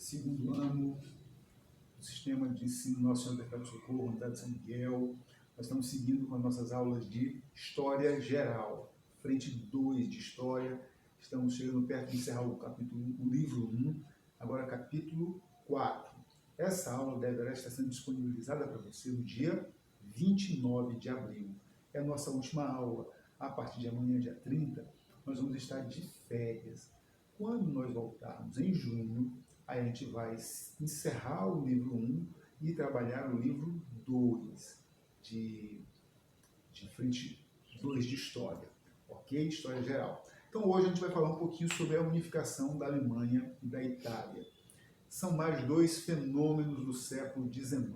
segundo ano do Sistema de Ensino Nosso Senhor do Perpétuo Socorro, Unidade de São Miguel. Nós estamos seguindo com as nossas aulas de História Geral, frente 2 de História. Estamos chegando perto de encerrar o livro 1, agora capítulo 4. Essa aula deverá estar sendo disponibilizada para você no dia 29 de abril. É a nossa última aula. A partir de amanhã, dia 30, nós vamos estar de férias. Quando nós voltarmos em junho, aí a gente vai encerrar o livro 1 e trabalhar o livro 2 de frente 2 de História, ok? História Geral. Então hoje a gente vai falar um pouquinho sobre a unificação da Alemanha e da Itália. São mais dois fenômenos do século XIX.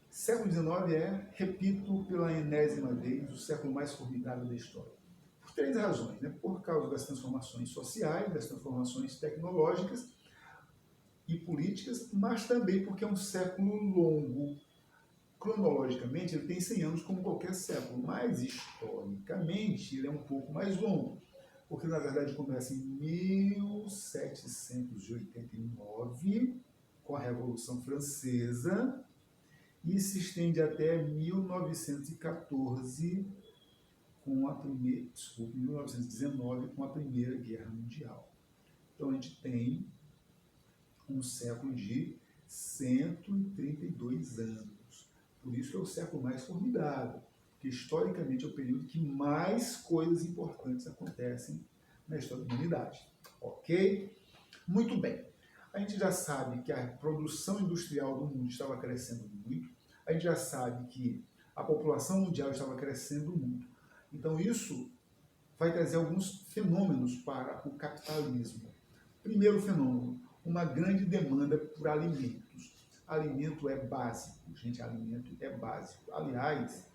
Século XIX é, repito pela enésima vez, o século mais formidável da história. Por três razões, né? Por causa das transformações sociais, das transformações tecnológicas e políticas, mas também porque é um século longo. Cronologicamente, ele tem 100 anos como qualquer século, mas historicamente ele é um pouco mais longo, porque na verdade começa em 1789, com a Revolução Francesa, e se estende até 1914, 1919, com a Primeira Guerra Mundial. Então a gente tem um século de 132 anos. Por isso que é o século mais formidável, porque historicamente é o período que mais coisas importantes acontecem na história da humanidade. Ok? Muito bem. A gente já sabe que a produção industrial do mundo estava crescendo muito. A gente já sabe que a população mundial estava crescendo muito. Então isso vai trazer alguns fenômenos para o capitalismo. Primeiro fenômeno, uma grande demanda por alimentos. Alimento é básico, gente, alimento é básico. Aliás,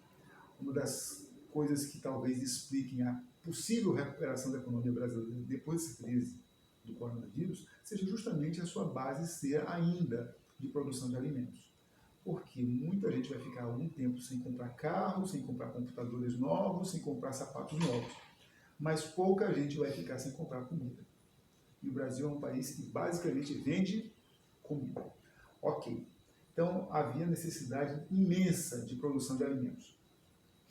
uma das coisas que talvez expliquem a possível recuperação da economia brasileira depois dessa crise do coronavírus, seja justamente a sua base ser ainda de produção de alimentos. Porque muita gente vai ficar algum tempo sem comprar carro, sem comprar computadores novos, sem comprar sapatos novos. Mas pouca gente vai ficar sem comprar comida. E o Brasil é um país que basicamente vende comida. Ok. Então, havia necessidade imensa de produção de alimentos.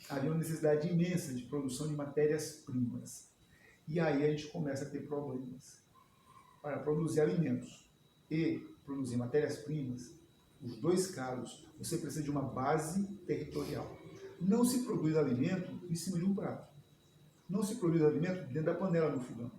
Havia uma necessidade imensa de produção de matérias-primas. E aí a gente começa a ter problemas. Para produzir alimentos e produzir matérias-primas, os dois casos, você precisa de uma base territorial. Não se produz alimento em cima de um prato. Não se produz alimento dentro da panela no fogão.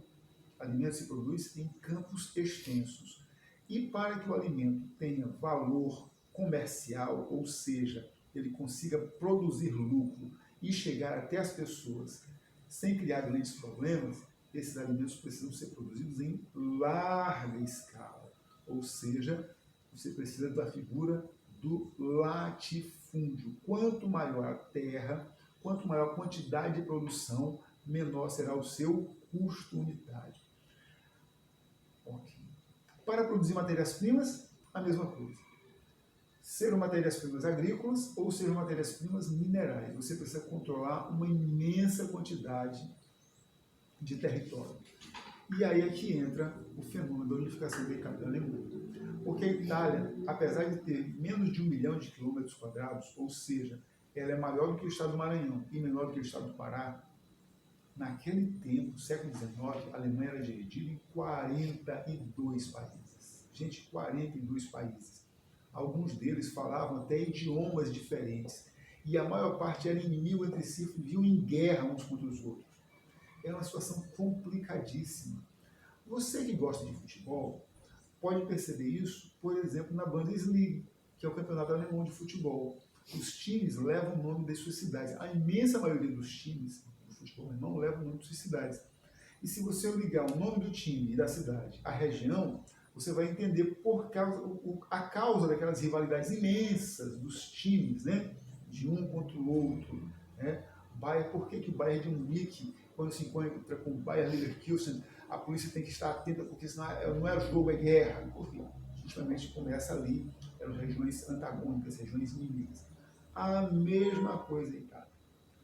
Alimento se produz em campos extensos. E para que o alimento tenha valor comercial, ou seja, ele consiga produzir lucro e chegar até as pessoas sem criar grandes problemas, esses alimentos precisam ser produzidos em larga escala. Ou seja, você precisa da figura do latifúndio. Quanto maior a terra, quanto maior a quantidade de produção, menor será o seu custo unitário. Okay. Para produzir matérias-primas, a mesma coisa. Sejam matérias-primas agrícolas ou sejam matérias-primas minerais. Você precisa controlar uma imensa quantidade de território. E aí é que entra o fenômeno da unificação da Itália e da Alemanha. Porque a Itália, apesar de ter menos de 1 milhão de quilômetros quadrados, ou seja, ela é maior do que o estado do Maranhão e menor do que o estado do Pará, naquele tempo, século XIX, a Alemanha era dividida em 42 países. Gente, 42 países. Alguns deles falavam até idiomas diferentes. E a maior parte era inimigo entre si, viviam em guerra uns contra os outros. Era uma situação complicadíssima. Você que gosta de futebol pode perceber isso, por exemplo, na Bundesliga, que é o campeonato alemão de futebol. Os times levam o nome das suas cidades. A imensa maioria dos times do futebol alemão leva o nome das suas cidades. E se você ligar o nome do time e da cidade à região, você vai entender a causa daquelas rivalidades imensas dos times, né? De um contra o outro. Né? Por que o Bayern de Munique, quando se encontra com o Bayer Leverkusen, a polícia tem que estar atenta, porque senão não é jogo, é guerra. Porque justamente começa ali, eram regiões antagônicas, regiões inimigas. A mesma coisa em Itália.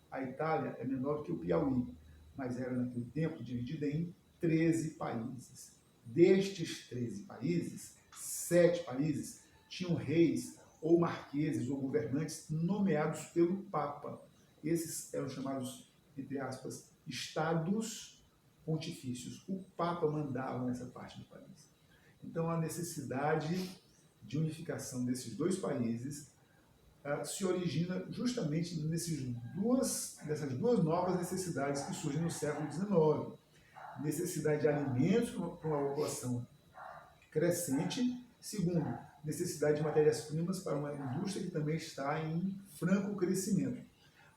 A Itália é menor do que o Piauí, mas era naquele tempo dividida em 13 países. Destes 13 países, 7 países tinham reis ou marqueses ou governantes nomeados pelo Papa. Esses eram chamados, entre aspas, estados pontifícios. O Papa mandava nessa parte do país. Então, a necessidade de unificação desses dois países se origina justamente dessas duas novas necessidades que surgem no século XIX. Necessidade de alimentos para uma população crescente. Segundo, necessidade de matérias-primas para uma indústria que também está em franco crescimento.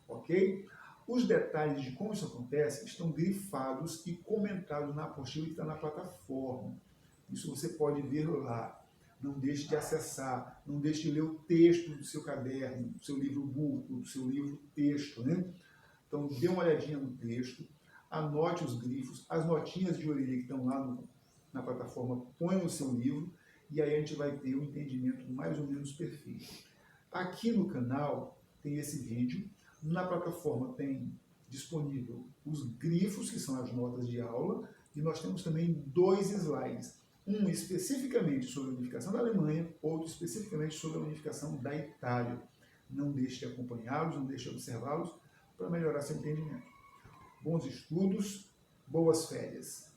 Ok? Os detalhes de como isso acontece estão grifados e comentados na apostila que está na plataforma. Isso você pode ver lá. Não deixe de acessar, não deixe de ler o texto do seu caderno, do seu livro bulto, do seu livro texto, né? Então, dê uma olhadinha no texto, anote os grifos, as notinhas de orelha que estão lá na plataforma, põe no seu livro, e aí a gente vai ter um entendimento mais ou menos perfeito. Aqui no canal tem esse vídeo, na plataforma tem disponível os grifos, que são as notas de aula, e nós temos também 2 slides. Um especificamente sobre a unificação da Alemanha, outro especificamente sobre a unificação da Itália. Não deixe de acompanhá-los, não deixe de observá-los para melhorar seu entendimento. Bons estudos, boas férias.